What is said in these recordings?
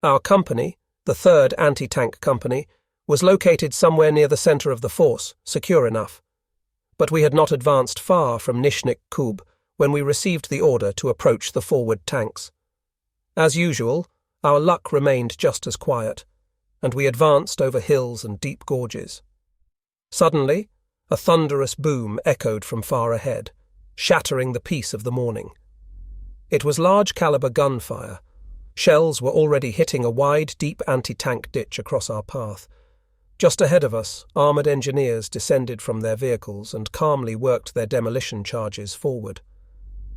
Our company, the 3rd Anti-Tank Company, was located somewhere near the center of the force, secure enough. But we had not advanced far from Nizhny Kub when we received the order to approach the forward tanks. As usual, our luck remained just as quiet, and we advanced over hills and deep gorges. Suddenly, a thunderous boom echoed from far ahead, shattering the peace of the morning. It was large-caliber gunfire. Shells were already hitting a wide, deep anti-tank ditch across our path. Just ahead of us, armoured engineers descended from their vehicles and calmly worked their demolition charges forward.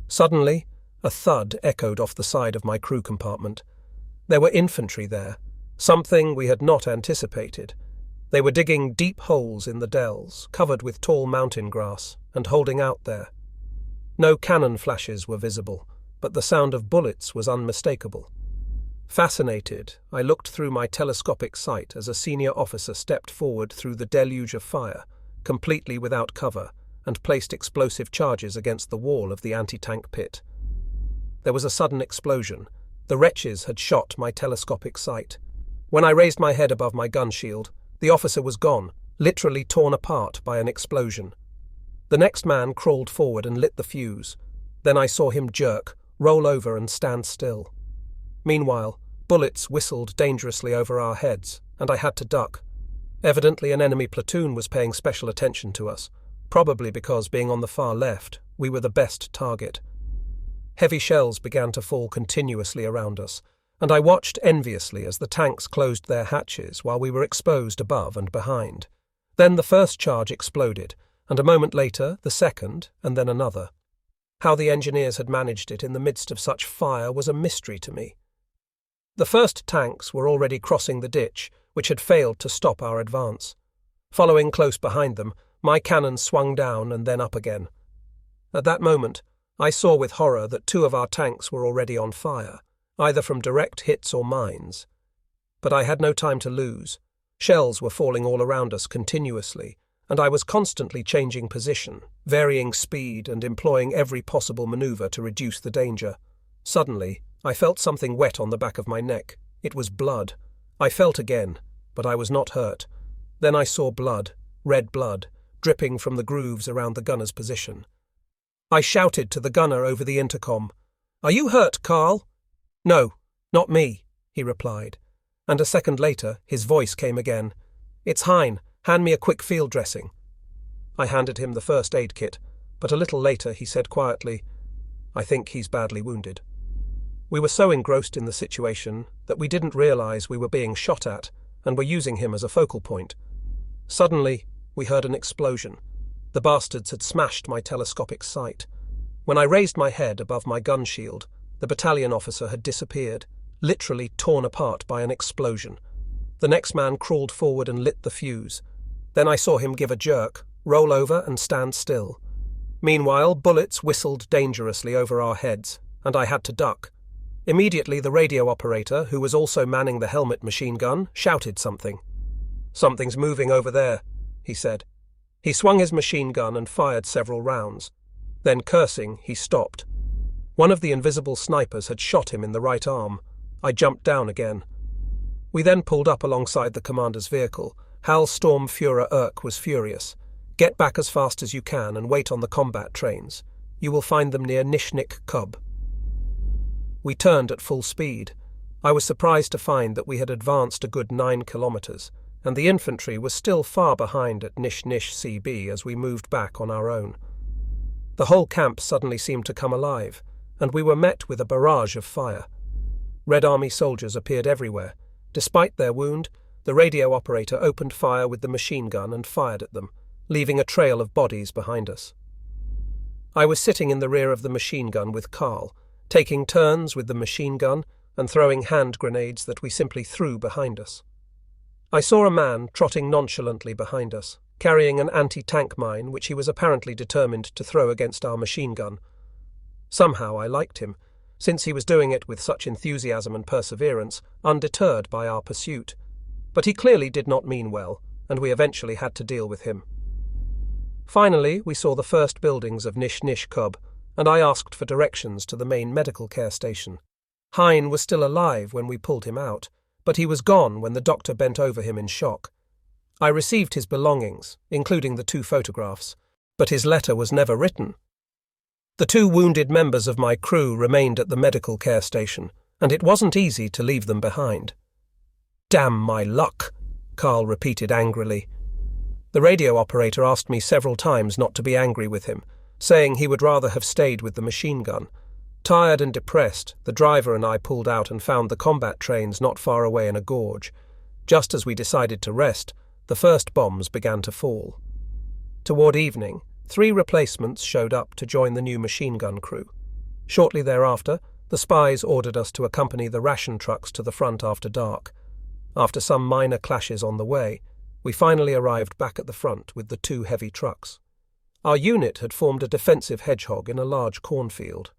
Suddenly, a thud echoed off the side of my crew compartment. There were infantry there, something we had not anticipated. They were digging deep holes in the dells, covered with tall mountain grass, and holding out there. No cannon flashes were visible, but the sound of bullets was unmistakable. Fascinated, I looked through my telescopic sight as a senior officer stepped forward through the deluge of fire, completely without cover, and placed explosive charges against the wall of the anti-tank pit. There was a sudden explosion. The wretches had shot my telescopic sight. When I raised my head above my gun shield, the officer was gone, literally torn apart by an explosion. The next man crawled forward and lit the fuse. Then I saw him jerk, roll over and stand still. Meanwhile, bullets whistled dangerously over our heads, and I had to duck. Evidently an enemy platoon was paying special attention to us, probably because, being on the far left, we were the best target. Heavy shells began to fall continuously around us, and I watched enviously as the tanks closed their hatches while we were exposed above and behind. Then the first charge exploded, and a moment later the second, and then another. How the engineers had managed it in the midst of such fire was a mystery to me. The first tanks were already crossing the ditch, which had failed to stop our advance. Following close behind them, my cannon swung down and then up again. At that moment, I saw with horror that 2 of our tanks were already on fire, either from direct hits or mines. But I had no time to lose. Shells were falling all around us continuously, and I was constantly changing position, varying speed and employing every possible maneuver to reduce the danger. Suddenly, I felt something wet on the back of my neck. It was blood. I felt again, but I was not hurt. Then I saw blood, red blood, dripping from the grooves around the gunner's position. I shouted to the gunner over the intercom, "Are you hurt, Carl?" "No, not me," he replied. And a second later, his voice came again. "It's Hein. Hand me a quick field dressing." I handed him the first aid kit, but a little later he said quietly, "I think he's badly wounded." We were so engrossed in the situation that we didn't realize we were being shot at and were using him as a focal point. Suddenly, we heard an explosion. The bastards had smashed my telescopic sight. When I raised my head above my gun shield, the battalion officer had disappeared, literally torn apart by an explosion. The next man crawled forward and lit the fuse. Then I saw him give a jerk, roll over and stand still. Meanwhile, bullets whistled dangerously over our heads, and I had to duck. Immediately the radio operator, who was also manning the helmet machine gun, shouted something. "Something's moving over there," he said. He swung his machine gun and fired several rounds. Then, cursing, he stopped. One of the invisible snipers had shot him in the right arm. I jumped down again. We then pulled up alongside the commander's vehicle. Hal Sturmführer Erk was furious. "Get back as fast as you can and wait on the combat trains. You will find them near Nizhny Kub." We turned at full speed. I was surprised to find that we had advanced a good 9 kilometers, and the infantry was still far behind at Nizhny CB as we moved back on our own. The whole camp suddenly seemed to come alive, and we were met with a barrage of fire. Red Army soldiers appeared everywhere. Despite their wound, the radio operator opened fire with the machine gun and fired at them, leaving a trail of bodies behind us. I was sitting in the rear of the machine gun with Carl, taking turns with the machine gun and throwing hand grenades that we simply threw behind us. I saw a man trotting nonchalantly behind us, carrying an anti-tank mine which he was apparently determined to throw against our machine gun. Somehow I liked him, since he was doing it with such enthusiasm and perseverance, undeterred by our pursuit. But he clearly did not mean well, and we eventually had to deal with him. Finally, we saw the first buildings of Nizhny Kub, and I asked for directions to the main medical care station. Hein was still alive when we pulled him out, but he was gone when the doctor bent over him in shock. I received his belongings, including the 2 photographs, but his letter was never written. The 2 wounded members of my crew remained at the medical care station, and it wasn't easy to leave them behind. "Damn my luck," Carl repeated angrily. The radio operator asked me several times not to be angry with him, saying he would rather have stayed with the machine gun. Tired and depressed, the driver and I pulled out and found the combat trains not far away in a gorge. Just as we decided to rest, the first bombs began to fall. Toward evening, 3 replacements showed up to join the new machine gun crew. Shortly thereafter, the spies ordered us to accompany the ration trucks to the front after dark. After some minor clashes on the way, we finally arrived back at the front with the 2 heavy trucks. Our unit had formed a defensive hedgehog in a large cornfield.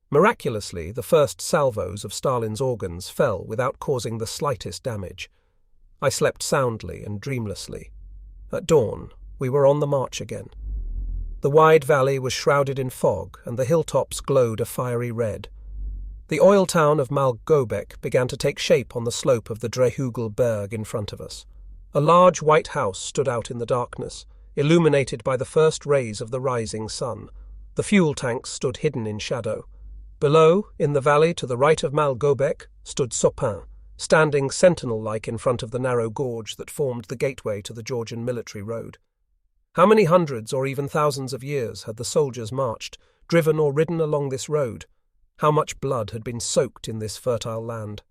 Miraculously, the first salvos of Stalin's organs fell without causing the slightest damage. I slept soundly and dreamlessly. At dawn, we were on the march again. The wide valley was shrouded in fog, and the hilltops glowed a fiery red. The oil town of Malgobek began to take shape on the slope of the Drehugel Berg in front of us. A large white house stood out in the darkness, illuminated by the first rays of the rising sun. The fuel tanks stood hidden in shadow. Below, in the valley to the right of Malgobek, stood Sopin, standing sentinel-like in front of the narrow gorge that formed the gateway to the Georgian military road. How many hundreds or even thousands of years had the soldiers marched, driven or ridden along this road? How much blood had been soaked in this fertile land?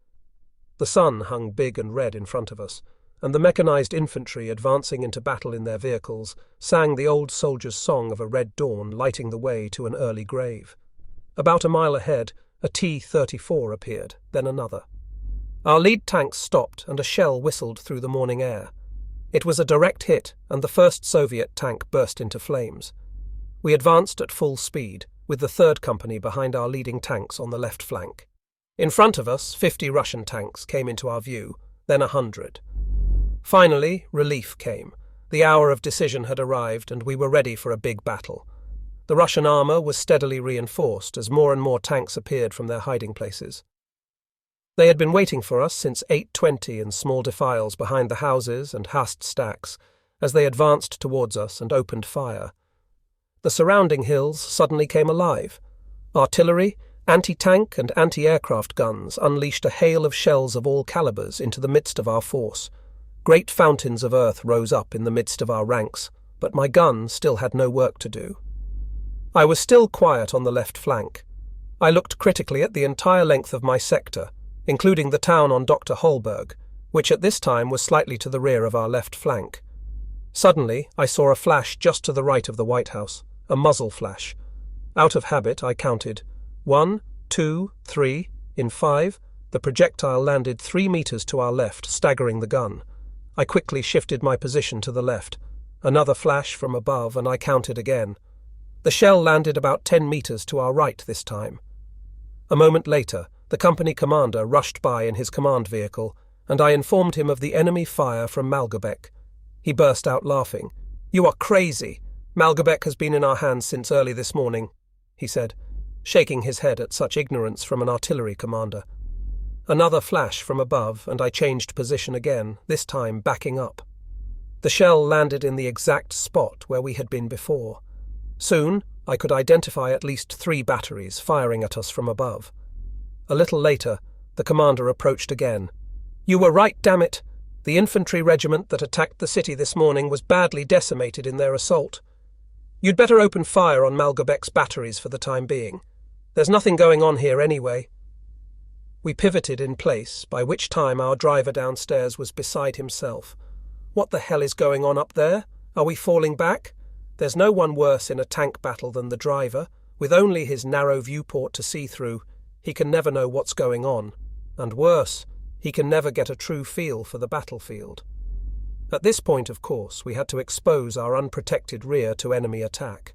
The sun hung big and red in front of us, and the mechanized infantry advancing into battle in their vehicles sang the old soldier's song of a red dawn lighting the way to an early grave. About a mile ahead, a T-34 appeared, then another. Our lead tanks stopped and a shell whistled through the morning air. It was a direct hit, and the first Soviet tank burst into flames. We advanced at full speed, with the 3rd Company behind our leading tanks on the left flank. In front of us, 50 Russian tanks came into our view, then 100. Finally, relief came. The hour of decision had arrived, and we were ready for a big battle. The Russian armour was steadily reinforced as more and more tanks appeared from their hiding places. They had been waiting for us since 8:20 in small defiles behind the houses and Hast stacks, as they advanced towards us and opened fire. The surrounding hills suddenly came alive. Artillery, anti-tank and anti-aircraft guns unleashed a hail of shells of all calibers into the midst of our force. Great fountains of earth rose up in the midst of our ranks, but my gun still had no work to do. I was still quiet on the left flank. I looked critically at the entire length of my sector, including the town on Dr. Holberg, which at this time was slightly to the rear of our left flank. Suddenly, I saw a flash just to the right of the White House, a muzzle flash. Out of habit, I counted 1, 2, 3. In 5, the projectile landed 3 meters to our left, staggering the gun. I quickly shifted my position to the left. Another flash from above, and I counted again. The shell landed about 10 meters to our right this time. A moment later, the company commander rushed by in his command vehicle, and I informed him of the enemy fire from Malgobek. He burst out laughing. "You are crazy. Malgobek has been in our hands since early this morning," he said, shaking his head at such ignorance from an artillery commander. Another flash from above, and I changed position again, this time backing up. The shell landed in the exact spot where we had been before. Soon, I could identify at least 3 batteries firing at us from above. A little later, the commander approached again. "You were right, damn it! The infantry regiment that attacked the city this morning was badly decimated in their assault. You'd better open fire on Malgobek's batteries for the time being. There's nothing going on here anyway." We pivoted in place, by which time our driver downstairs was beside himself. "What the hell is going on up there? Are we falling back? There's no one worse in a tank battle than the driver. With only his narrow viewport to see through, he can never know what's going on. And worse, he can never get a true feel for the battlefield." At this point, of course, we had to expose our unprotected rear to enemy attack.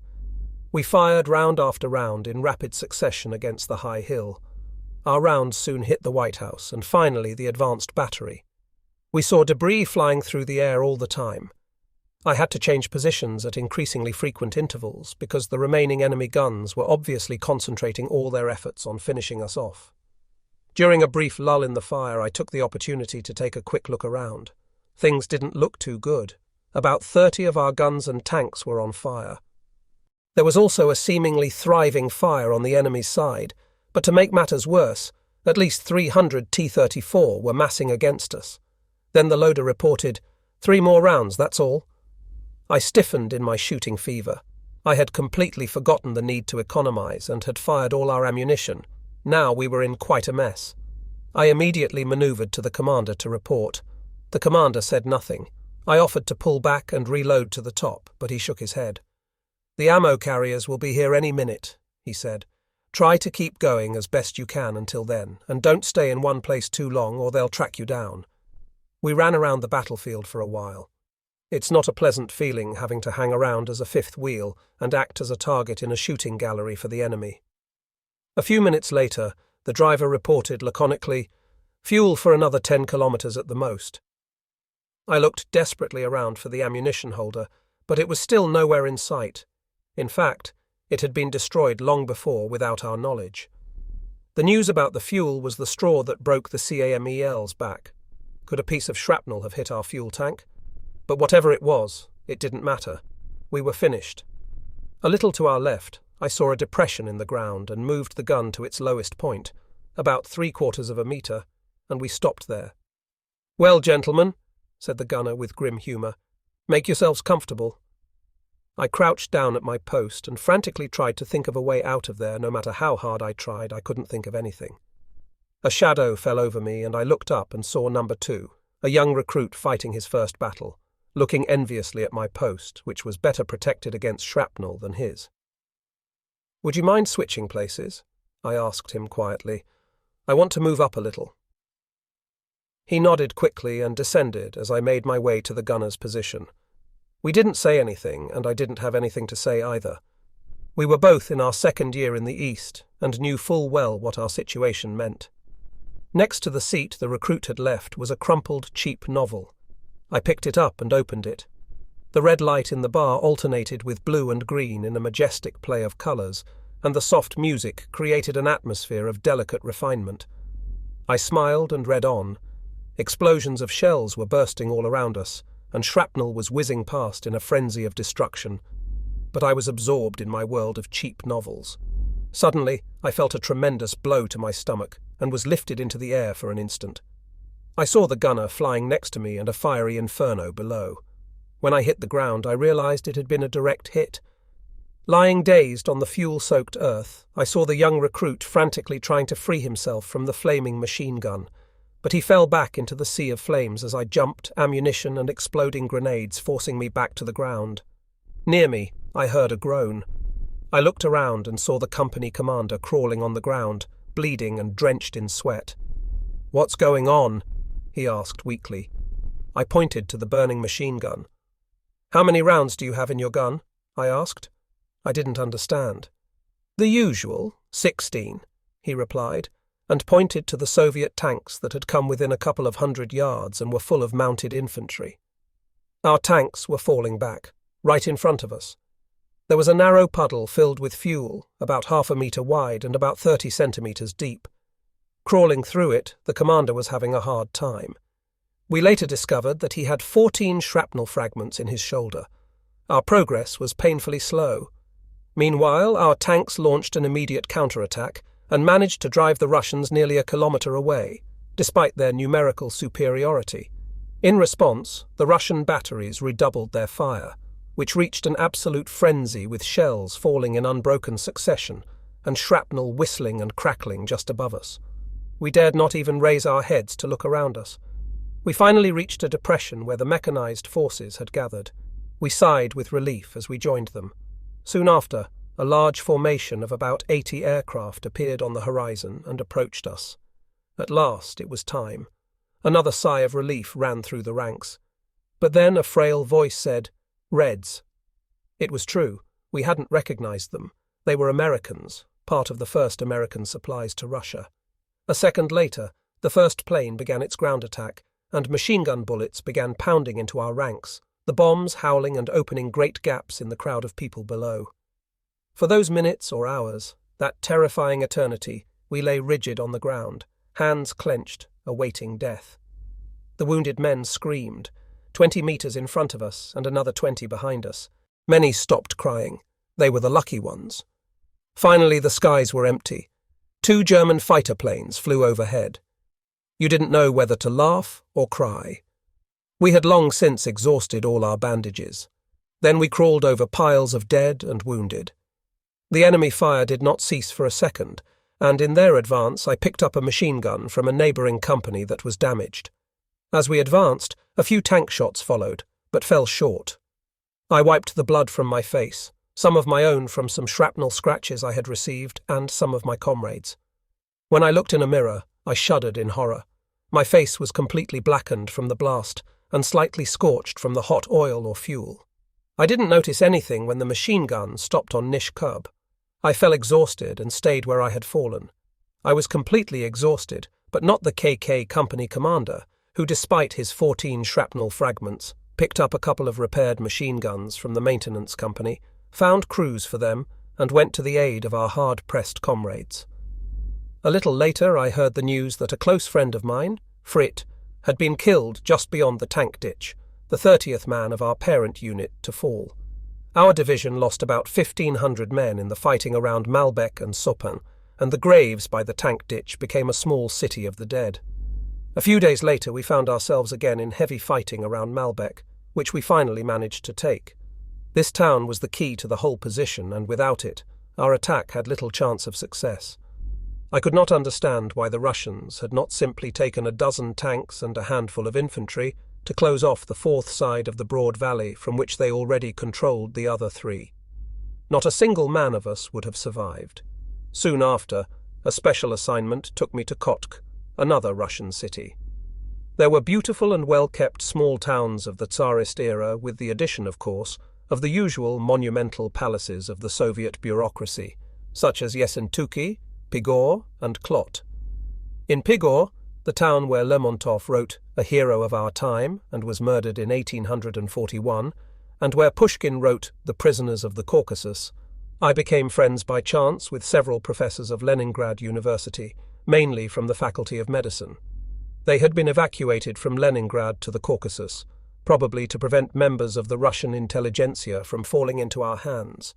We fired round after round in rapid succession against the high hill. Our rounds soon hit the White House and finally the advanced battery. We saw debris flying through the air all the time. I had to change positions at increasingly frequent intervals because the remaining enemy guns were obviously concentrating all their efforts on finishing us off. During a brief lull in the fire, I took the opportunity to take a quick look around. Things didn't look too good. About 30 of our guns and tanks were on fire. There was also a seemingly thriving fire on the enemy's side, but to make matters worse, at least 300 T-34 were massing against us. Then the loader reported, "3 more rounds, that's all." I stiffened in my shooting fever. I had completely forgotten the need to economize and had fired all our ammunition. Now we were in quite a mess. I immediately maneuvered to the commander to report. The commander said nothing. I offered to pull back and reload to the top, but he shook his head. "The ammo carriers will be here any minute," he said. "Try to keep going as best you can until then, and don't stay in one place too long or they'll track you down." We ran around the battlefield for a while. It's not a pleasant feeling having to hang around as a fifth wheel and act as a target in a shooting gallery for the enemy. A few minutes later, the driver reported laconically, "Fuel for another 10 kilometers at the most." I looked desperately around for the ammunition holder, but it was still nowhere in sight. In fact, it had been destroyed long before without our knowledge. The news about the fuel was the straw that broke the CAMEL's back. Could a piece of shrapnel have hit our fuel tank? But whatever it was, it didn't matter. We were finished. A little to our left, I saw a depression in the ground and moved the gun to its lowest point, about 3/4 of a meter, and we stopped there. "Well, gentlemen," said the gunner with grim humour, "make yourselves comfortable." I crouched down at my post and frantically tried to think of a way out of there. No matter how hard I tried, I couldn't think of anything. A shadow fell over me and I looked up and saw number 2, a young recruit fighting his first battle, looking enviously at my post, which was better protected against shrapnel than his. "Would you mind switching places?" I asked him quietly. "I want to move up a little." He nodded quickly and descended as I made my way to the gunner's position. We didn't say anything, and I didn't have anything to say either. We were both in our second year in the East and knew full well what our situation meant. Next to the seat the recruit had left was a crumpled, cheap novel. I picked it up and opened it. The red light in the bar alternated with blue and green in a majestic play of colours, and the soft music created an atmosphere of delicate refinement. I smiled and read on. Explosions of shells were bursting all around us, and shrapnel was whizzing past in a frenzy of destruction. But I was absorbed in my world of cheap novels. Suddenly, I felt a tremendous blow to my stomach and was lifted into the air for an instant. I saw the gunner flying next to me and a fiery inferno below. When I hit the ground, I realized it had been a direct hit. Lying dazed on the fuel-soaked earth, I saw the young recruit frantically trying to free himself from the flaming machine gun, but he fell back into the sea of flames as I jumped, ammunition and exploding grenades forcing me back to the ground. Near me, I heard a groan. I looked around and saw the company commander crawling on the ground, bleeding and drenched in sweat. "What's going on?" he asked weakly. I pointed to the burning machine gun. "How many rounds do you have in your gun?" I asked. I didn't understand. "The usual, 16, he replied, and pointed to the Soviet tanks that had come within a couple of 100 yards and were full of mounted infantry. Our tanks were falling back, right in front of us. There was a narrow puddle filled with fuel, about 1/2 meter wide and about 30 centimeters deep. Crawling through it, the commander was having a hard time. We later discovered that he had 14 shrapnel fragments in his shoulder. Our progress was painfully slow. Meanwhile, our tanks launched an immediate counterattack and managed to drive the Russians nearly a kilometer away, despite their numerical superiority. In response, the Russian batteries redoubled their fire, which reached an absolute frenzy with shells falling in unbroken succession and shrapnel whistling and crackling just above us. We dared not even raise our heads to look around us. We finally reached a depression where the mechanized forces had gathered. We sighed with relief as we joined them. Soon after, a large formation of about 80 aircraft appeared on the horizon and approached us. At last it was time. Another sigh of relief ran through the ranks. But then a frail voice said, "Reds." It was true. We hadn't recognized them. They were Americans, part of the first American supplies to Russia. A second later, the first plane began its ground attack, and machine gun bullets began pounding into our ranks, the bombs howling and opening great gaps in the crowd of people below. For those minutes or hours, that terrifying eternity, we lay rigid on the ground, hands clenched, awaiting death. The wounded men screamed, 20 meters in front of us and another 20 behind us. Many stopped crying. They were the lucky ones. Finally, the skies were empty. 2 German fighter planes flew overhead. You didn't know whether to laugh or cry. We had long since exhausted all our bandages. Then we crawled over piles of dead and wounded. The enemy fire did not cease for a second, and in their advance I picked up a machine gun from a neighbouring company that was damaged. As we advanced, a few tank shots followed, but fell short. I wiped the blood from my face, some of my own from some shrapnel scratches I had received, and some of my comrades'. When I looked in a mirror, I shuddered in horror. My face was completely blackened from the blast, and slightly scorched from the hot oil or fuel. I didn't notice anything when the machine gun stopped on Nish Curb. I fell exhausted and stayed where I had fallen. I was completely exhausted, but not the KK company commander, who, despite his 14 shrapnel fragments, picked up a couple of repaired machine guns from the maintenance company, found crews for them, and went to the aid of our hard-pressed comrades. A little later I heard the news that a close friend of mine, Frit, had been killed just beyond the tank ditch, the 30th man of our parent unit to fall. Our division lost about 1,500 men in the fighting around Malbec and Sopin, and the graves by the tank ditch became a small city of the dead. A few days later we found ourselves again in heavy fighting around Malbec, which we finally managed to take. This town was the key to the whole position, and without it, our attack had little chance of success. I could not understand why the Russians had not simply taken a dozen tanks and a handful of infantry to close off the 4th side of the broad valley from which they already controlled the other 3. Not a single man of us would have survived. Soon after, a special assignment took me to Kotk, another Russian city. There were beautiful and well-kept small towns of the Tsarist era, with the addition, of course, of the usual monumental palaces of the Soviet bureaucracy, such as Yessentuki, Pigor, and Klot. In Pigor, the town where Lermontov wrote A Hero of Our Time and was murdered in 1841, and where Pushkin wrote The Prisoners of the Caucasus, I became friends by chance with several professors of Leningrad University, mainly from the Faculty of Medicine. They had been evacuated from Leningrad to the Caucasus, probably to prevent members of the Russian intelligentsia from falling into our hands.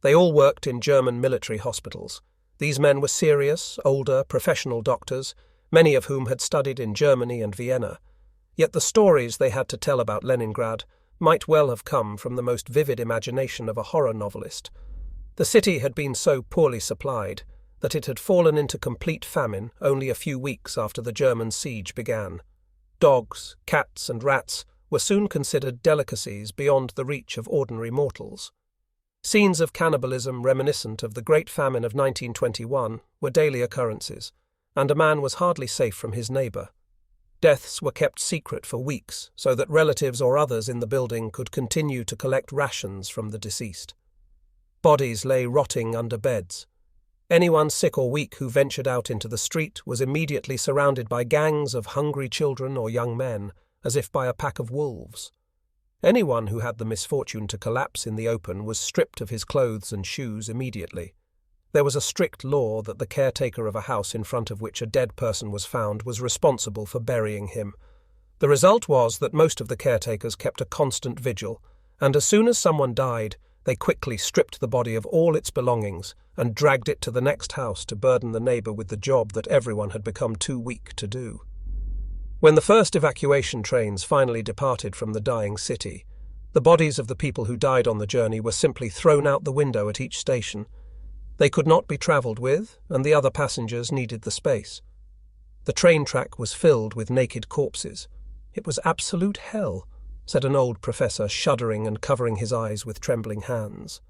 They all worked in German military hospitals. These men were serious, older, professional doctors, many of whom had studied in Germany and Vienna. Yet the stories they had to tell about Leningrad might well have come from the most vivid imagination of a horror novelist. The city had been so poorly supplied that it had fallen into complete famine only a few weeks after the German siege began. Dogs, cats, and rats were soon considered delicacies beyond the reach of ordinary mortals. Scenes of cannibalism reminiscent of the Great Famine of 1921 were daily occurrences, and a man was hardly safe from his neighbour. Deaths were kept secret for weeks so that relatives or others in the building could continue to collect rations from the deceased. Bodies lay rotting under beds. Anyone sick or weak who ventured out into the street was immediately surrounded by gangs of hungry children or young men, as if by a pack of wolves. Anyone who had the misfortune to collapse in the open was stripped of his clothes and shoes immediately. There was a strict law that the caretaker of a house in front of which a dead person was found was responsible for burying him. The result was that most of the caretakers kept a constant vigil, and as soon as someone died, they quickly stripped the body of all its belongings and dragged it to the next house to burden the neighbour with the job that everyone had become too weak to do. When the first evacuation trains finally departed from the dying city, the bodies of the people who died on the journey were simply thrown out the window at each station. They could not be travelled with, and the other passengers needed the space. The train track was filled with naked corpses. It was absolute hell, said an old professor, shuddering and covering his eyes with trembling hands.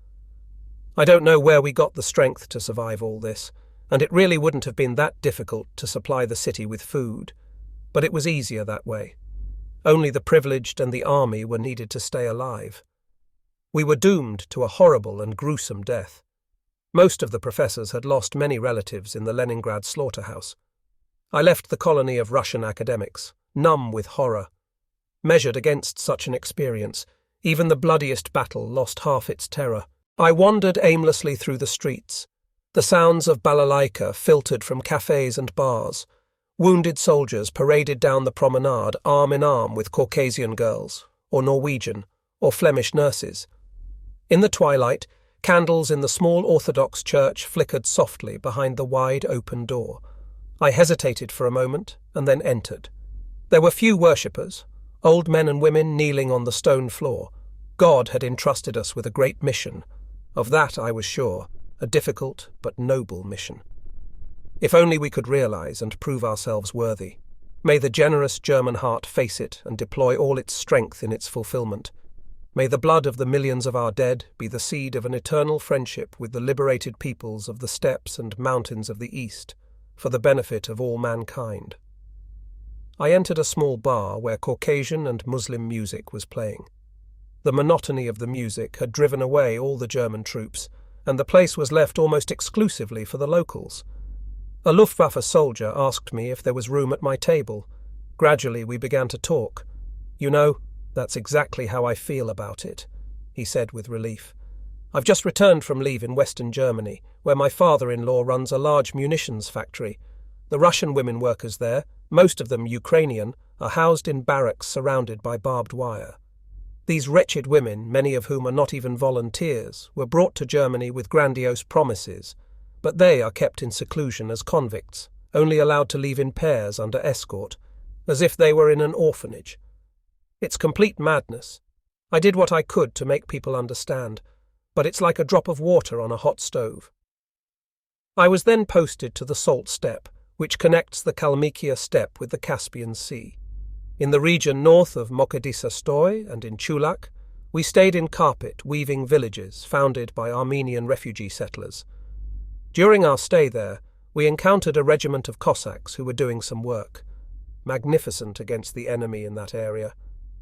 I don't know where we got the strength to survive all this, and it really wouldn't have been that difficult to supply the city with food, but it was easier that way. Only the privileged and the army were needed to stay alive. We were doomed to a horrible and gruesome death. Most of the professors had lost many relatives in the Leningrad slaughterhouse. I left the colony of Russian academics, numb with horror. Measured against such an experience, even the bloodiest battle lost half its terror. I wandered aimlessly through the streets. The sounds of balalaika filtered from cafes and bars. Wounded soldiers paraded down the promenade arm in arm with Caucasian girls, or Norwegian, or Flemish nurses. In the twilight, candles in the small Orthodox church flickered softly behind the wide open door. I hesitated for a moment and then entered. There were few worshippers, old men and women kneeling on the stone floor. God had entrusted us with a great mission. Of that I was sure, a difficult but noble mission. If only we could realize and prove ourselves worthy. May the generous German heart face it and deploy all its strength in its fulfillment. May the blood of the millions of our dead be the seed of an eternal friendship with the liberated peoples of the steppes and mountains of the East, for the benefit of all mankind. I entered a small bar where Caucasian and Muslim music was playing. The monotony of the music had driven away all the German troops, and the place was left almost exclusively for the locals. A Luftwaffe soldier asked me if there was room at my table. Gradually we began to talk. "You know, that's exactly how I feel about it," he said with relief. "I've just returned from leave in Western Germany, where my father-in-law runs a large munitions factory. The Russian women workers there, most of them Ukrainian, are housed in barracks surrounded by barbed wire. These wretched women, many of whom are not even volunteers, were brought to Germany with grandiose promises, but they are kept in seclusion as convicts, only allowed to leave in pairs under escort, as if they were in an orphanage. It's complete madness. I did what I could to make people understand, but it's like a drop of water on a hot stove." I was then posted to the Salt Steppe, which connects the Kalmykia steppe with the Caspian Sea. In the region north of Mokadysastoy and in Chulak, we stayed in carpet-weaving villages founded by Armenian refugee settlers. During our stay there, we encountered a regiment of Cossacks who were doing some work. Magnificent against the enemy in that area.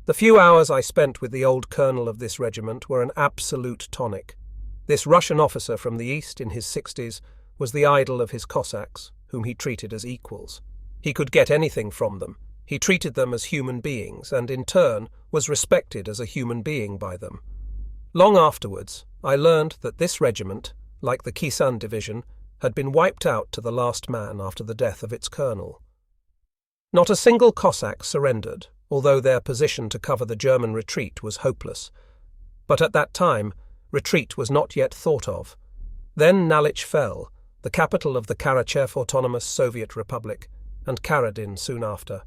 The few hours I spent with the old colonel of this regiment were an absolute tonic. This Russian officer from the east, in his 60s, was the idol of his Cossacks, whom he treated as equals. He could get anything from them. He treated them as human beings, and in turn was respected as a human being by them. Long afterwards, I learned that this regiment, like the Kisan division, had been wiped out to the last man after the death of its colonel. Not a single Cossack surrendered, although their position to cover the German retreat was hopeless. But at that time, retreat was not yet thought of. Then Nalich fell, the capital of the Karachev Autonomous Soviet Republic, and Karadin soon after.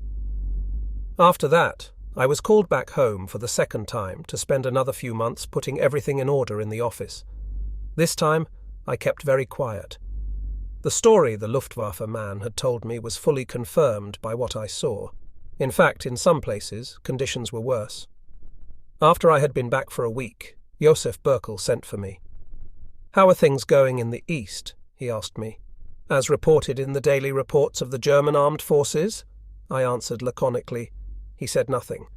After that, I was called back home for the second time to spend another few months putting everything in order in the office. This time, I kept very quiet. The story the Luftwaffe man had told me was fully confirmed by what I saw. In fact, in some places, conditions were worse. After I had been back for a week, Josef Burkel sent for me. "How are things going in the east?" he asked me. "As reported in the daily reports of the German armed forces?" I answered laconically. He said nothing.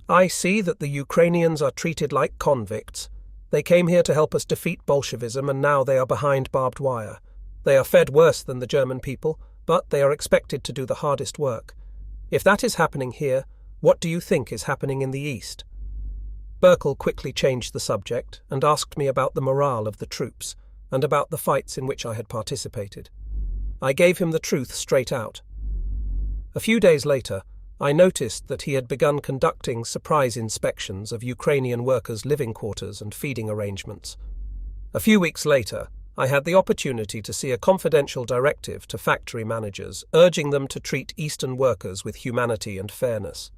"I see that the Ukrainians are treated like convicts. They came here to help us defeat Bolshevism, and now they are behind barbed wire. They are fed worse than the German people, but they are expected to do the hardest work. If that is happening here, what do you think is happening in the East?" Burkel quickly changed the subject and asked me about the morale of the troops and about the fights in which I had participated. I gave him the truth straight out. A few days later, I noticed that he had begun conducting surprise inspections of Ukrainian workers' living quarters and feeding arrangements. A few weeks later, I had the opportunity to see a confidential directive to factory managers urging them to treat Eastern workers with humanity and fairness.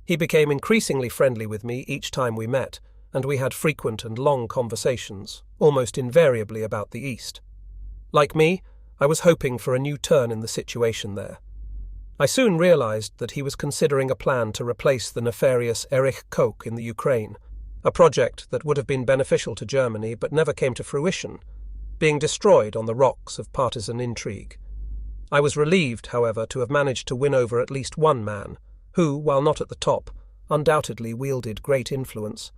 He became increasingly friendly with me each time we met, and we had frequent and long conversations, almost invariably about the East. Like me, I was hoping for a new turn in the situation there. I soon realized that he was considering a plan to replace the nefarious Erich Koch in the Ukraine, a project that would have been beneficial to Germany but never came to fruition, being destroyed on the rocks of partisan intrigue. I was relieved, however, to have managed to win over at least one man, who, while not at the top, undoubtedly wielded great influence.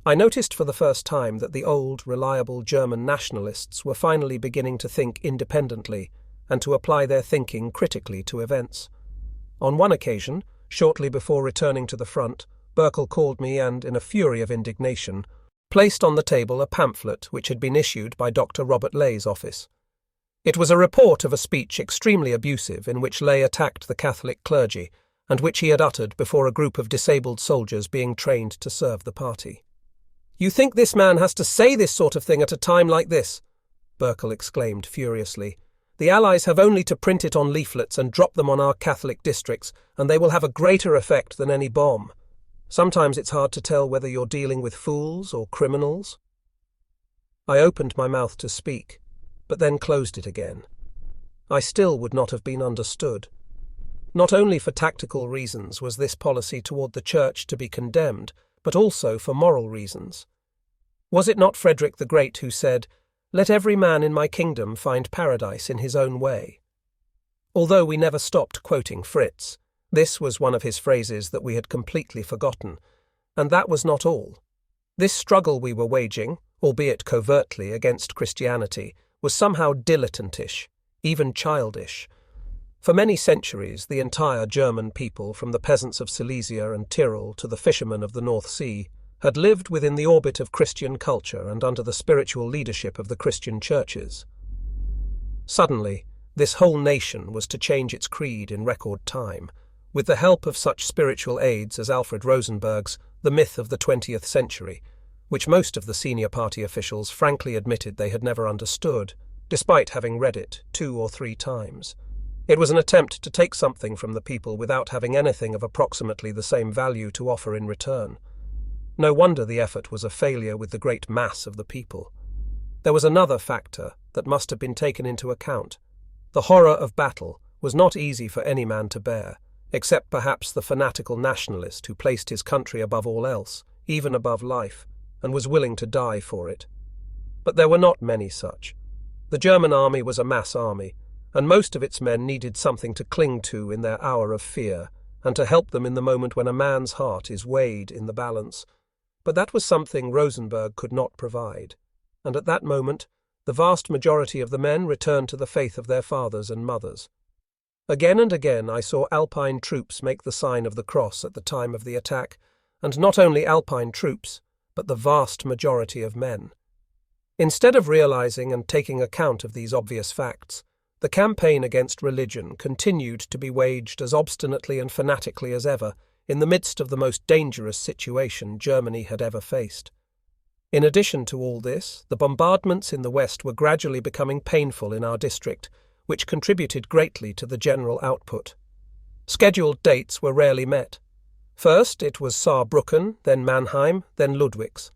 I noticed for the first time that the old, reliable German nationalists were finally beginning to think independently and to apply their thinking critically to events. On one occasion, shortly before returning to the front, Burkel called me and, in a fury of indignation, placed on the table a pamphlet which had been issued by Dr. Robert Lay's office. It was a report of a speech extremely abusive in which Lay attacked the Catholic clergy, and which he had uttered before a group of disabled soldiers being trained to serve the party. "You think this man has to say this sort of thing at a time like this?" Burkle exclaimed furiously. "The Allies have only to print it on leaflets and drop them on our Catholic districts, and they will have a greater effect than any bomb. Sometimes it's hard to tell whether you're dealing with fools or criminals." I opened my mouth to speak, but then closed it again. I still would not have been understood. Not only for tactical reasons was this policy toward the Church to be condemned, but also for moral reasons. Was it not Frederick the Great who said, "Let every man in my kingdom find paradise in his own way"? Although we never stopped quoting Fritz, this was one of his phrases that we had completely forgotten, and that was not all. This struggle we were waging, albeit covertly, against Christianity, was somehow dilettantish, even childish. For many centuries, the entire German people, from the peasants of Silesia and Tyrol to the fishermen of the North Sea, had lived within the orbit of Christian culture and under the spiritual leadership of the Christian churches. Suddenly, this whole nation was to change its creed in record time, with the help of such spiritual aids as Alfred Rosenberg's The Myth of the 20th Century, which most of the senior party officials frankly admitted they had never understood, despite having read it 2 or 3 times. It was an attempt to take something from the people without having anything of approximately the same value to offer in return. No wonder the effort was a failure with the great mass of the people. There was another factor that must have been taken into account. The horror of battle was not easy for any man to bear, except perhaps the fanatical nationalist who placed his country above all else, even above life, and was willing to die for it. But there were not many such. The German army was a mass army, and most of its men needed something to cling to in their hour of fear, and to help them in the moment when a man's heart is weighed in the balance. But that was something Rosenberg could not provide, and at that moment the vast majority of the men returned to the faith of their fathers and mothers. Again and again I saw Alpine troops make the sign of the cross at the time of the attack, and not only Alpine troops, but the vast majority of men. Instead of realizing and taking account of these obvious facts, the campaign against religion continued to be waged as obstinately and fanatically as ever, in the midst of the most dangerous situation Germany had ever faced. In addition to all this, the bombardments in the West were gradually becoming painful in our district, which contributed greatly to the general output. Scheduled dates were rarely met. First it was Saarbrücken, then Mannheim, then Ludwigs.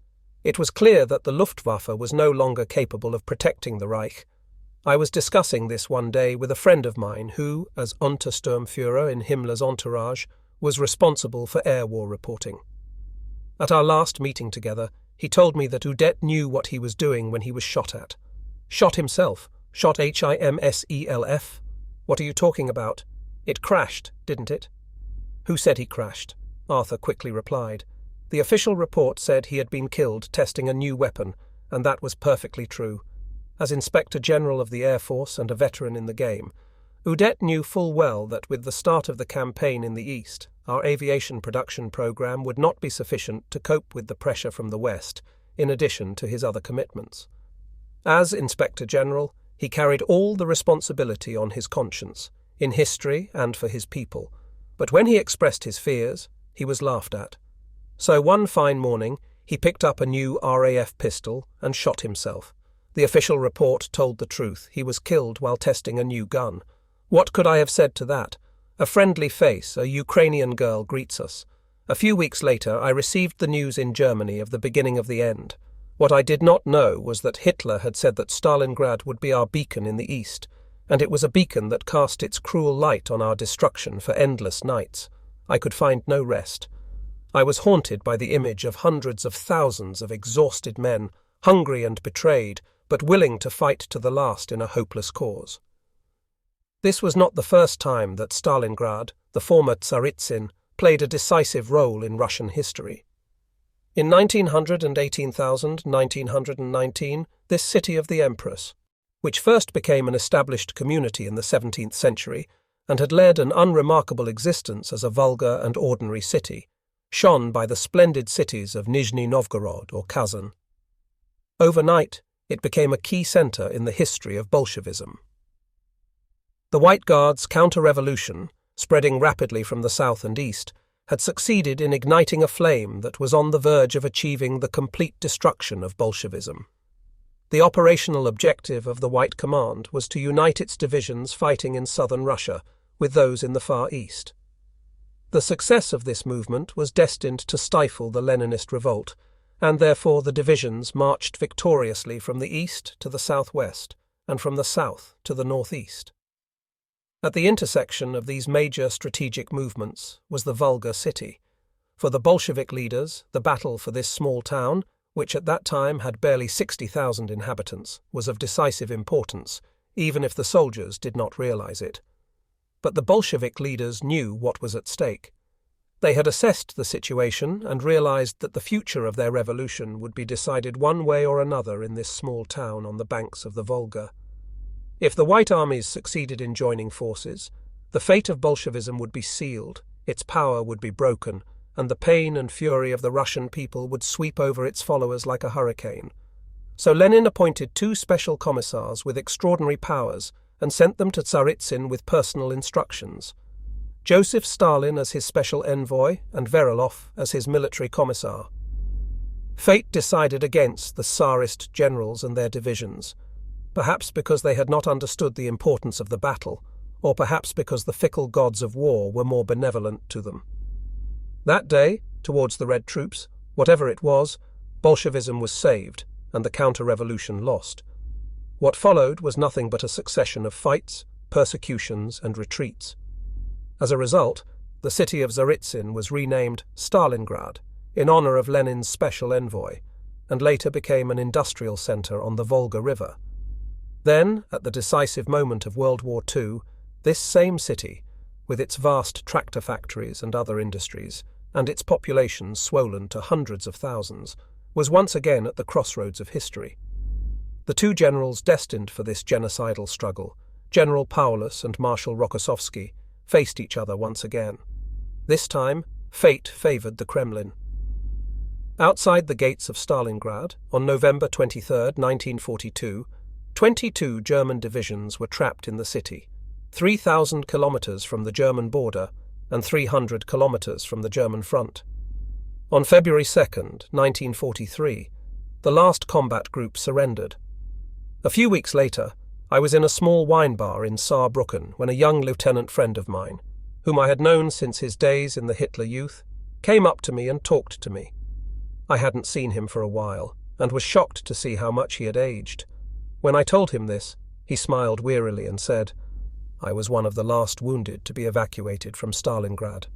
It was clear that the Luftwaffe was no longer capable of protecting the Reich. I was discussing this one day with a friend of mine who, as Untersturmführer in Himmler's entourage, was responsible for air war reporting. At our last meeting together, he told me that Udet knew what he was doing when he was shot at. Shot himself? Shot HIMSELF? What are you talking about? It crashed, didn't it? Who said he crashed? Arthur quickly replied. The official report said he had been killed testing a new weapon, and that was perfectly true. As Inspector General of the Air Force and a veteran in the game, Udet knew full well that with the start of the campaign in the East, our aviation production program would not be sufficient to cope with the pressure from the West, in addition to his other commitments. As Inspector General, he carried all the responsibility on his conscience, in history and for his people, but when he expressed his fears, he was laughed at. So one fine morning, he picked up a new RAF pistol and shot himself. The official report told the truth. He was killed while testing a new gun. What could I have said to that? A friendly face, a Ukrainian girl greets us. A few weeks later, I received the news in Germany of the beginning of the end. What I did not know was that Hitler had said that Stalingrad would be our beacon in the East, and it was a beacon that cast its cruel light on our destruction for endless nights. I could find no rest. I was haunted by the image of hundreds of thousands of exhausted men, hungry and betrayed, but willing to fight to the last in a hopeless cause. This was not the first time that Stalingrad, the former Tsaritsyn, played a decisive role in Russian history. In 1900 and 1919, this city of the Empress, which first became an established community in the 17th century and had led an unremarkable existence as a vulgar and ordinary city, shone by the splendid cities of Nizhny Novgorod or Kazan. Overnight, it became a key center in the history of Bolshevism. The White Guard's counter-revolution, spreading rapidly from the south and east, had succeeded in igniting a flame that was on the verge of achieving the complete destruction of Bolshevism. The operational objective of the White Command was to unite its divisions fighting in southern Russia with those in the Far East. The success of this movement was destined to stifle the Leninist revolt, and therefore the divisions marched victoriously from the east to the southwest and from the south to the northeast. At the intersection of these major strategic movements was the Volga city. For the Bolshevik leaders, the battle for this small town, which at that time had barely 60,000 inhabitants, was of decisive importance, even if the soldiers did not realize it. But the Bolshevik leaders knew what was at stake. They had assessed the situation and realized that the future of their revolution would be decided one way or another in this small town on the banks of the Volga. If the White Armies succeeded in joining forces, the fate of Bolshevism would be sealed, its power would be broken, and the pain and fury of the Russian people would sweep over its followers like a hurricane. So Lenin appointed 2 special commissars with extraordinary powers and sent them to Tsaritsyn with personal instructions. Joseph Stalin as his special envoy and Verilov as his military commissar. Fate decided against the Tsarist generals and their divisions, perhaps because they had not understood the importance of the battle, or perhaps because the fickle gods of war were more benevolent to them. That day, towards the Red troops, whatever it was, Bolshevism was saved and the counter-revolution lost. What followed was nothing but a succession of fights, persecutions, and retreats. As a result, the city of Tsaritsyn was renamed Stalingrad in honor of Lenin's special envoy, and later became an industrial center on the Volga River. Then, at the decisive moment of World War II, this same city, with its vast tractor factories and other industries, and its population swollen to hundreds of thousands, was once again at the crossroads of history. The 2 generals destined for this genocidal struggle, General Paulus and Marshal Rokossovsky, faced each other once again. This time, fate favored the Kremlin. Outside the gates of Stalingrad, on November 23, 1942, 22 German divisions were trapped in the city, 3,000 kilometers from the German border and 300 kilometers from the German front. On February 2, 1943, the last combat group surrendered. A few weeks later, I was in a small wine bar in Saarbrücken when a young lieutenant friend of mine, whom I had known since his days in the Hitler Youth, came up to me and talked to me. I hadn't seen him for a while, and was shocked to see how much he had aged. When I told him this, he smiled wearily and said, "I was one of the last wounded to be evacuated from Stalingrad."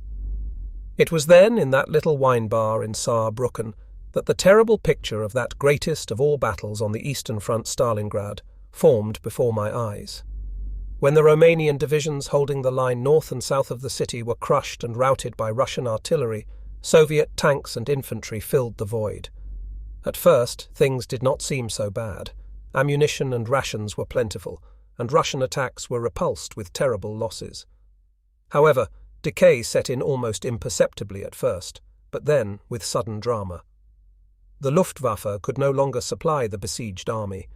It was then, in that little wine bar in Saarbrücken, that the terrible picture of that greatest of all battles on the Eastern Front, Stalingrad, formed before my eyes. When the Romanian divisions holding the line north and south of the city were crushed and routed by Russian artillery, Soviet tanks and infantry filled the void. At first, things did not seem so bad. Ammunition and rations were plentiful, and Russian attacks were repulsed with terrible losses. However, decay set in almost imperceptibly at first, but then with sudden drama. The Luftwaffe could no longer supply the besieged army.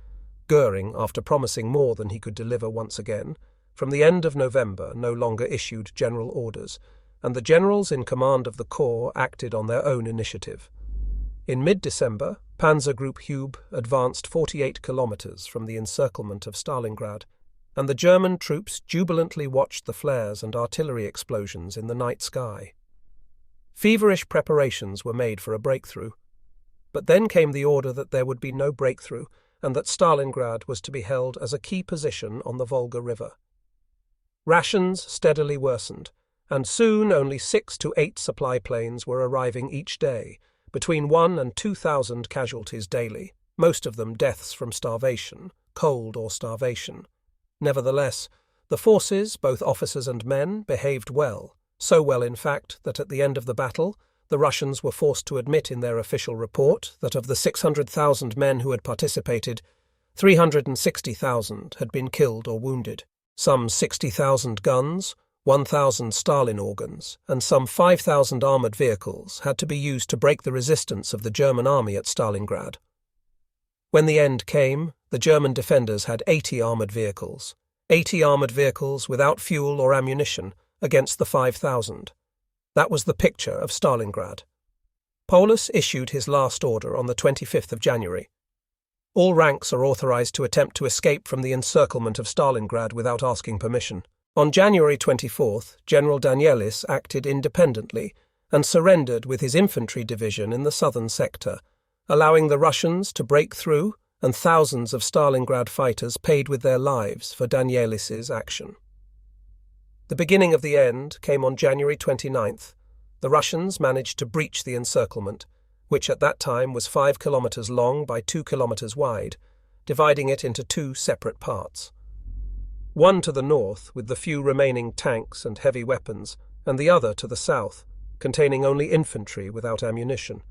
Goering, after promising more than he could deliver once again, from the end of November no longer issued general orders, and the generals in command of the corps acted on their own initiative. In mid-December, Panzer Group Hube advanced 48 kilometers from the encirclement of Stalingrad, and the German troops jubilantly watched the flares and artillery explosions in the night sky. Feverish preparations were made for a breakthrough. But then came the order that there would be no breakthrough, and that Stalingrad was to be held as a key position on the Volga River. Rations steadily worsened, and soon only 6 to 8 supply planes were arriving each day, between 1,000 and 2,000 casualties daily, most of them deaths from starvation, cold or starvation. Nevertheless, the forces, both officers and men, behaved well, so well in fact that at the end of the battle, the Russians were forced to admit in their official report that of the 600,000 men who had participated, 360,000 had been killed or wounded. Some 60,000 guns, 1,000 Stalin organs, and some 5,000 armoured vehicles had to be used to break the resistance of the German army at Stalingrad. When the end came, the German defenders had 80 armoured vehicles, 80 armoured vehicles without fuel or ammunition against the 5,000. That was the picture of Stalingrad. Paulus issued his last order on the 25th of January. All ranks are authorized to attempt to escape from the encirclement of Stalingrad without asking permission. On January 24th, General Danielis acted independently and surrendered with his infantry division in the southern sector, allowing the Russians to break through, and thousands of Stalingrad fighters paid with their lives for Danielis's action. The beginning of the end came on January 29th. The Russians managed to breach the encirclement, which at that time was 5 kilometers long by 2 kilometers wide, dividing it into two separate parts. One to the north, with the few remaining tanks and heavy weapons, and the other to the south, containing only infantry without ammunition.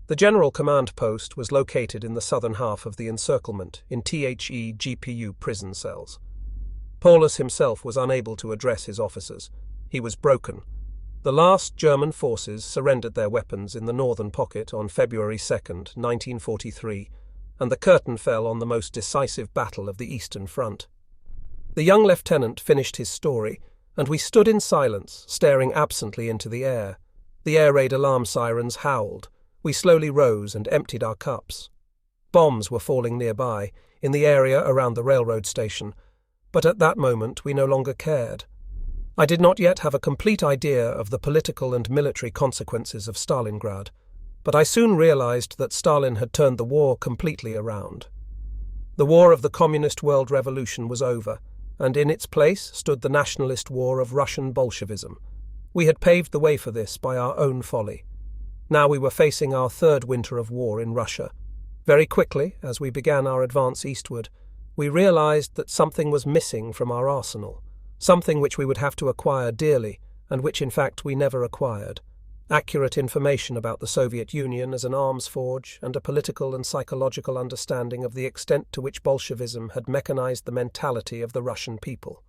The general command post was located in the southern half of the encirclement, in GPU prison cells. Paulus himself was unable to address his officers. He was broken. The last German forces surrendered their weapons in the northern pocket on February 2, 1943, and the curtain fell on the most decisive battle of the Eastern Front. The young lieutenant finished his story, and we stood in silence, staring absently into the air. The air raid alarm sirens howled. We slowly rose and emptied our cups. Bombs were falling nearby, in the area around the railroad station, but at that moment we no longer cared. I did not yet have a complete idea of the political and military consequences of Stalingrad, but I soon realized that Stalin had turned the war completely around. The war of the Communist World Revolution was over, and in its place stood the nationalist war of Russian Bolshevism. We had paved the way for this by our own folly. Now we were facing our third winter of war in Russia. Very quickly, as we began our advance eastward, we realized that something was missing from our arsenal, something which we would have to acquire dearly, and which in fact we never acquired. Accurate information about the Soviet Union as an arms forge and a political and psychological understanding of the extent to which Bolshevism had mechanized the mentality of the Russian people.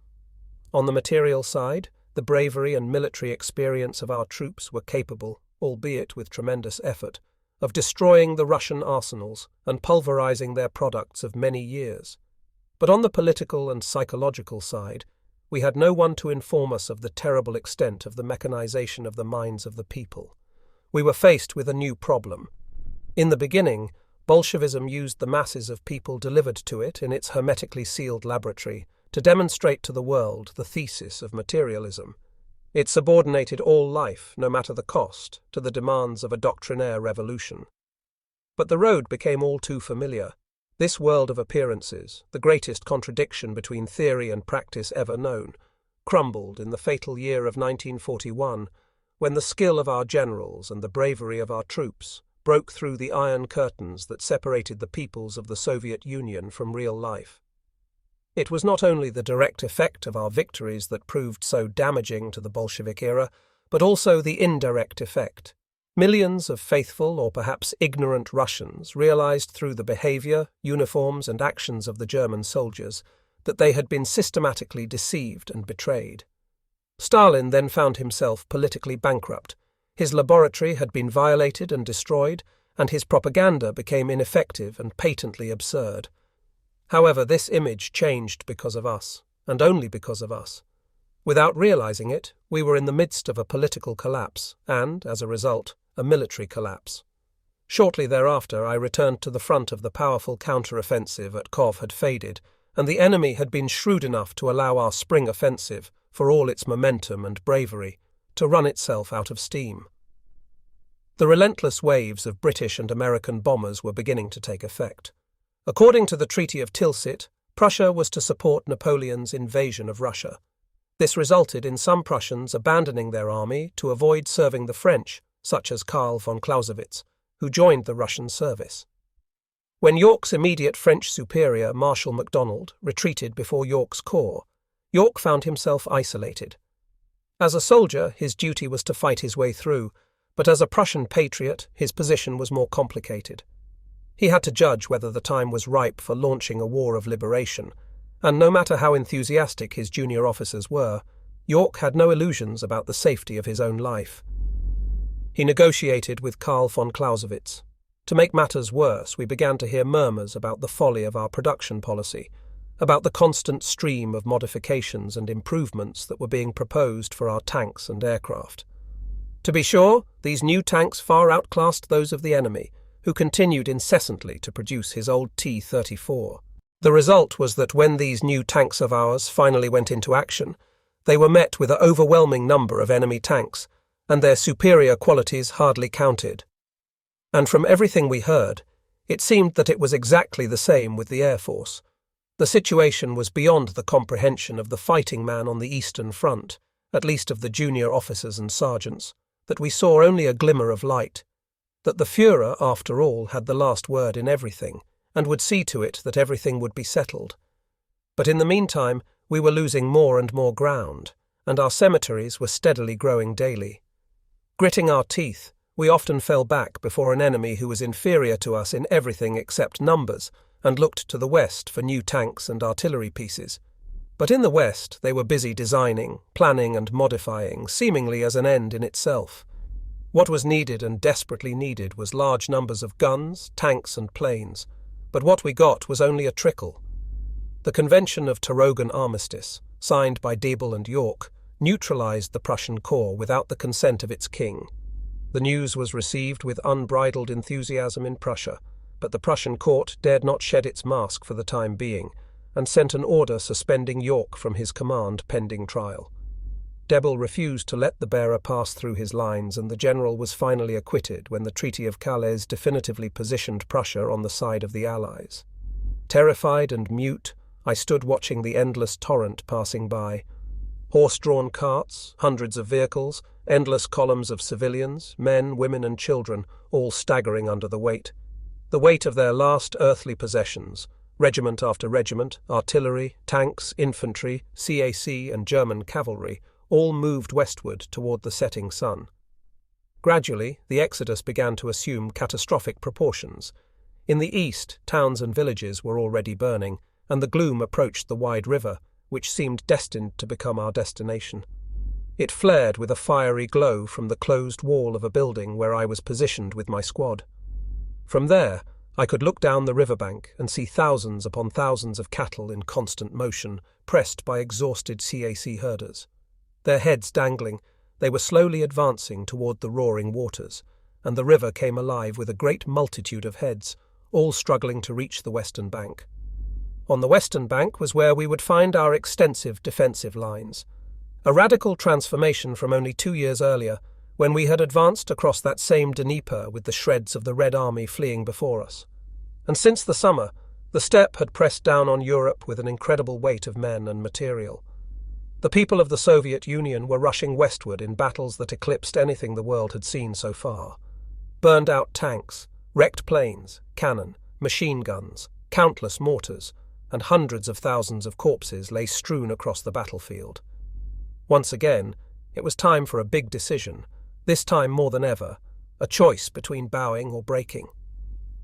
On the material side, the bravery and military experience of our troops were capable, albeit with tremendous effort, of destroying the Russian arsenals and pulverizing their products of many years. But on the political and psychological side, we had no one to inform us of the terrible extent of the mechanization of the minds of the people. We were faced with a new problem. In the beginning, Bolshevism used the masses of people delivered to it in its hermetically sealed laboratory to demonstrate to the world the thesis of materialism. It subordinated all life, no matter the cost, to the demands of a doctrinaire revolution. But the road became all too familiar. This world of appearances, the greatest contradiction between theory and practice ever known, crumbled in the fatal year of 1941, when the skill of our generals and the bravery of our troops broke through the iron curtains that separated the peoples of the Soviet Union from real life. It was not only the direct effect of our victories that proved so damaging to the Bolshevik era, but also the indirect effect. Millions of faithful or perhaps ignorant Russians realized through the behavior, uniforms, and actions of the German soldiers that they had been systematically deceived and betrayed. Stalin then found himself politically bankrupt. His laboratory had been violated and destroyed, and his propaganda became ineffective and patently absurd. However, this image changed because of us, and only because of us. Without realizing it, we were in the midst of a political collapse and, as a result, a military collapse. Shortly thereafter, I returned to the front of the powerful counter-offensive at Kov had faded, and the enemy had been shrewd enough to allow our spring offensive, for all its momentum and bravery, to run itself out of steam. The relentless waves of British and American bombers were beginning to take effect. According to the Treaty of Tilsit, Prussia was to support Napoleon's invasion of Russia. This resulted in some Prussians abandoning their army to avoid serving the French, such as Karl von Clausewitz, who joined the Russian service. When York's immediate French superior, Marshal MacDonald, retreated before York's corps, York found himself isolated. As a soldier, his duty was to fight his way through, but as a Prussian patriot, his position was more complicated. He had to judge whether the time was ripe for launching a war of liberation, and no matter how enthusiastic his junior officers were, York had no illusions about the safety of his own life. He negotiated with Karl von Clausewitz. To make matters worse, we began to hear murmurs about the folly of our production policy. about the constant stream of modifications and improvements that were being proposed for our tanks and aircraft. To be sure, these new tanks far outclassed those of the enemy, who continued incessantly to produce his old T-34. The result was that when these new tanks of ours finally went into action, they were met with an overwhelming number of enemy tanks, and their superior qualities hardly counted. And from everything we heard, it seemed that it was exactly the same with the Air Force. The situation was beyond the comprehension of the fighting man on the Eastern Front, at least of the junior officers and sergeants, that we saw only a glimmer of light, that the Führer, after all, had the last word in everything, and would see to it that everything would be settled. But in the meantime, we were losing more and more ground, and our cemeteries were steadily growing daily. Gritting our teeth, we often fell back before an enemy who was inferior to us in everything except numbers, and looked to the west for new tanks and artillery pieces. But in the west they were busy designing, planning and modifying, seemingly as an end in itself. What was needed and desperately needed was large numbers of guns, tanks and planes, but what we got was only a trickle. The Convention of Tarogan Armistice, signed by Deibel and York, neutralized the Prussian corps without the consent of its king. The news was received with unbridled enthusiasm in Prussia, but the Prussian court dared not shed its mask for the time being, and sent an order suspending York from his command pending trial. Deibel refused to let the bearer pass through his lines, and the general was finally acquitted when the Treaty of Calais definitively positioned Prussia on the side of the Allies. Terrified and mute, I stood watching the endless torrent passing by. Horse-drawn carts, hundreds of vehicles, endless columns of civilians, men, women and children, all staggering under the weight of their last earthly possessions, regiment after regiment, artillery, tanks, infantry, CAC and German cavalry, all moved westward toward the setting sun. Gradually, the exodus began to assume catastrophic proportions. In the east, towns and villages were already burning, and the gloom approached the wide river, which seemed destined to become our destination. It flared with a fiery glow from the closed wall of a building where I was positioned with my squad. From there, I could look down the riverbank and see thousands upon thousands of cattle in constant motion, pressed by exhausted CAC herders. Their heads dangling, they were slowly advancing toward the roaring waters, and the river came alive with a great multitude of heads, all struggling to reach the western bank. On the western bank was where we would find our extensive defensive lines, a radical transformation from only 2 years earlier, when we had advanced across that same Dnieper with the shreds of the Red Army fleeing before us. And since the summer, the steppe had pressed down on Europe with an incredible weight of men and material. The people of the Soviet Union were rushing westward in battles that eclipsed anything the world had seen so far. Burned-out tanks, wrecked planes, cannon, machine guns, countless mortars, and hundreds of thousands of corpses lay strewn across the battlefield. Once again, it was time for a big decision, this time more than ever, a choice between bowing or breaking.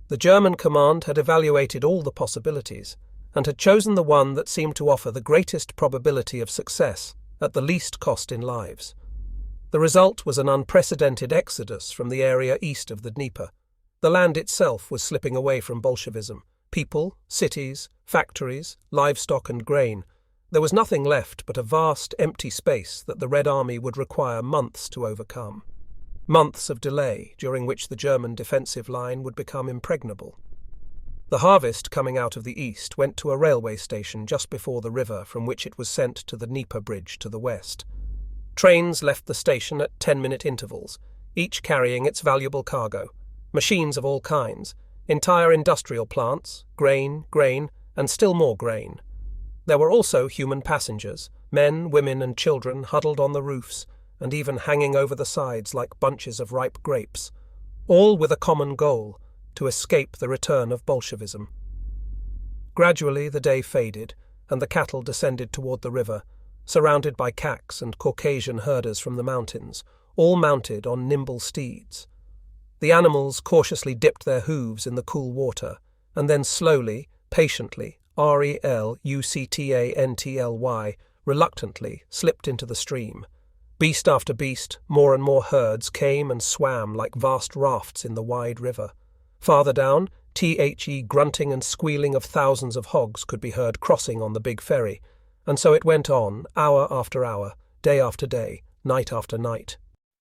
The German command had evaluated all the possibilities, and had chosen the one that seemed to offer the greatest probability of success at the least cost in lives. The result was an unprecedented exodus from the area east of the Dnieper. The land itself was slipping away from Bolshevism. People, cities, factories, livestock and grain. There was nothing left but a vast, empty space that the Red Army would require months to overcome. Months of delay, during which the German defensive line would become impregnable. The harvest coming out of the east went to a railway station just before the river, from which it was sent to the Dnieper bridge to the west. Trains left the station at 10-minute intervals, each carrying its valuable cargo, machines of all kinds, entire industrial plants, grain, and still more grain. There were also human passengers, men, women and children huddled on the roofs, and even hanging over the sides like bunches of ripe grapes, all with a common goal, to escape the return of Bolshevism. Gradually the day faded, and the cattle descended toward the river, surrounded by Kaks and Caucasian herders from the mountains, all mounted on nimble steeds. The animals cautiously dipped their hooves in the cool water, and then slowly, patiently, reluctantly, reluctantly slipped into the stream. Beast after beast, more and more herds came and swam like vast rafts in the wide river. Farther down, the grunting and squealing of thousands of hogs could be heard crossing on the big ferry, and so it went on, hour after hour, day after day, night after night.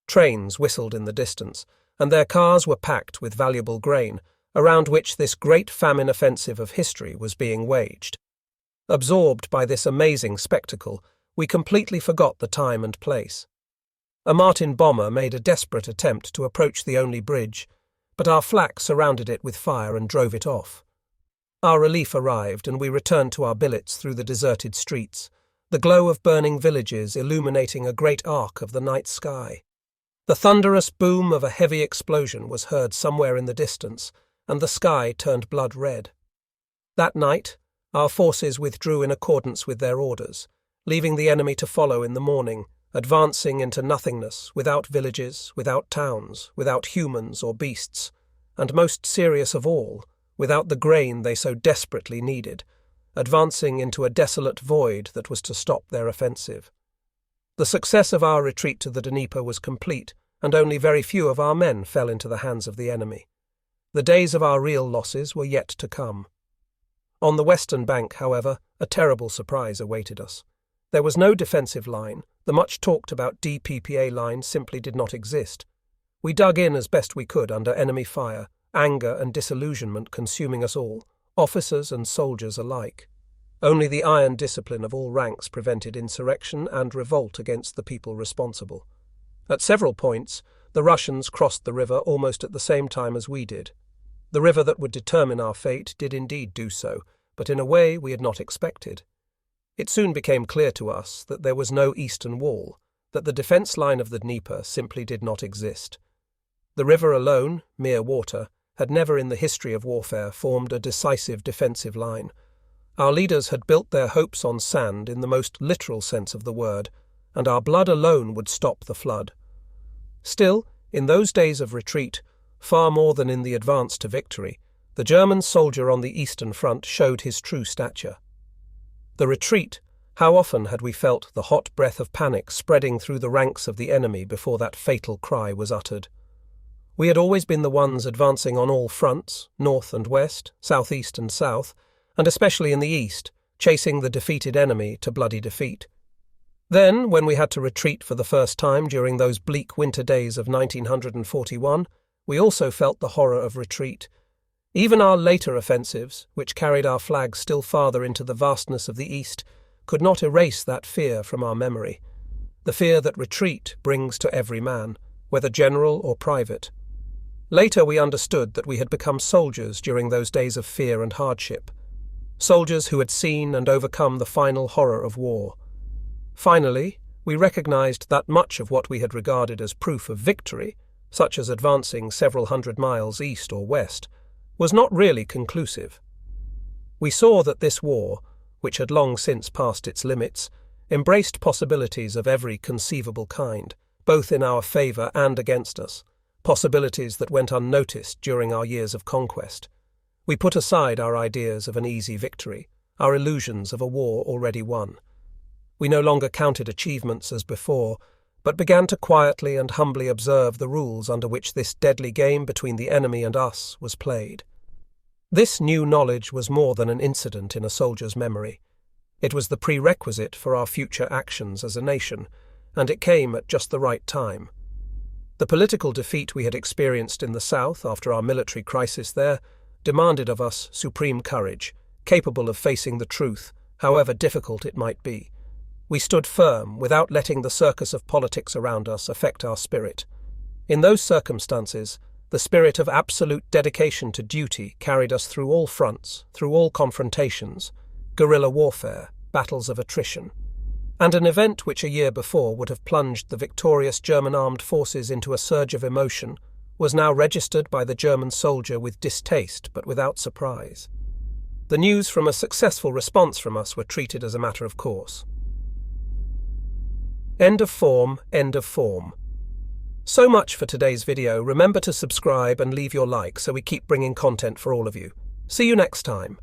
Trains whistled in the distance, and their cars were packed with valuable grain, around which this great famine offensive of history was being waged. Absorbed by this amazing spectacle, we completely forgot the time and place. A Martin bomber made a desperate attempt to approach the only bridge, but our flak surrounded it with fire and drove it off. Our relief arrived, and we returned to our billets through the deserted streets, the glow of burning villages illuminating a great arc of the night sky. The thunderous boom of a heavy explosion was heard somewhere in the distance, and the sky turned blood red. That night, our forces withdrew in accordance with their orders, leaving the enemy to follow in the morning, advancing into nothingness, without villages, without towns, without humans or beasts, and most serious of all, without the grain they so desperately needed, advancing into a desolate void that was to stop their offensive. The success of our retreat to the Dnieper was complete, and only very few of our men fell into the hands of the enemy. The days of our real losses were yet to come. On the western bank, however, a terrible surprise awaited us. There was no defensive line. The much-talked-about DPPA line simply did not exist. We dug in as best we could under enemy fire, anger and disillusionment consuming us all, officers and soldiers alike. Only the iron discipline of all ranks prevented insurrection and revolt against the people responsible. At several points, the Russians crossed the river almost at the same time as we did. The river that would determine our fate did indeed do so, but in a way we had not expected. It soon became clear to us that there was no eastern wall, that the defence line of the Dnieper simply did not exist. The river alone, mere water, had never in the history of warfare formed a decisive defensive line. Our leaders had built their hopes on sand in the most literal sense of the word, and our blood alone would stop the flood. Still, in those days of retreat, far more than in the advance to victory, the German soldier on the Eastern Front showed his true stature. The retreat, how often had we felt the hot breath of panic spreading through the ranks of the enemy before that fatal cry was uttered. We had always been the ones advancing on all fronts, north and west, southeast and south, and especially in the east, chasing the defeated enemy to bloody defeat. Then, when we had to retreat for the first time during those bleak winter days of 1941, we also felt the horror of retreat. Even our later offensives, which carried our flag still farther into the vastness of the East, could not erase that fear from our memory. The fear that retreat brings to every man, whether general or private. Later we understood that we had become soldiers during those days of fear and hardship. Soldiers who had seen and overcome the final horror of war. Finally, we recognized that much of what we had regarded as proof of victory, such as advancing several hundred miles east or west, was not really conclusive. We saw that this war, which had long since passed its limits, embraced possibilities of every conceivable kind, both in our favour and against us, possibilities that went unnoticed during our years of conquest. We put aside our ideas of an easy victory, our illusions of a war already won. We no longer counted achievements as before, but began to quietly and humbly observe the rules under which this deadly game between the enemy and us was played. This new knowledge was more than an incident in a soldier's memory. It was the prerequisite for our future actions as a nation, and it came at just the right time. The political defeat we had experienced in the South after our military crisis there demanded of us supreme courage, capable of facing the truth, however difficult it might be. We stood firm without letting the circus of politics around us affect our spirit. In those circumstances, the spirit of absolute dedication to duty carried us through all fronts, through all confrontations, guerrilla warfare, battles of attrition. And an event which a year before would have plunged the victorious German armed forces into a surge of emotion was now registered by the German soldier with distaste but without surprise. The news from a successful response from us were treated as a matter of course. End of form, end of form. So much for today's video. Remember to subscribe and leave your like so we keep bringing content for all of you. See you next time.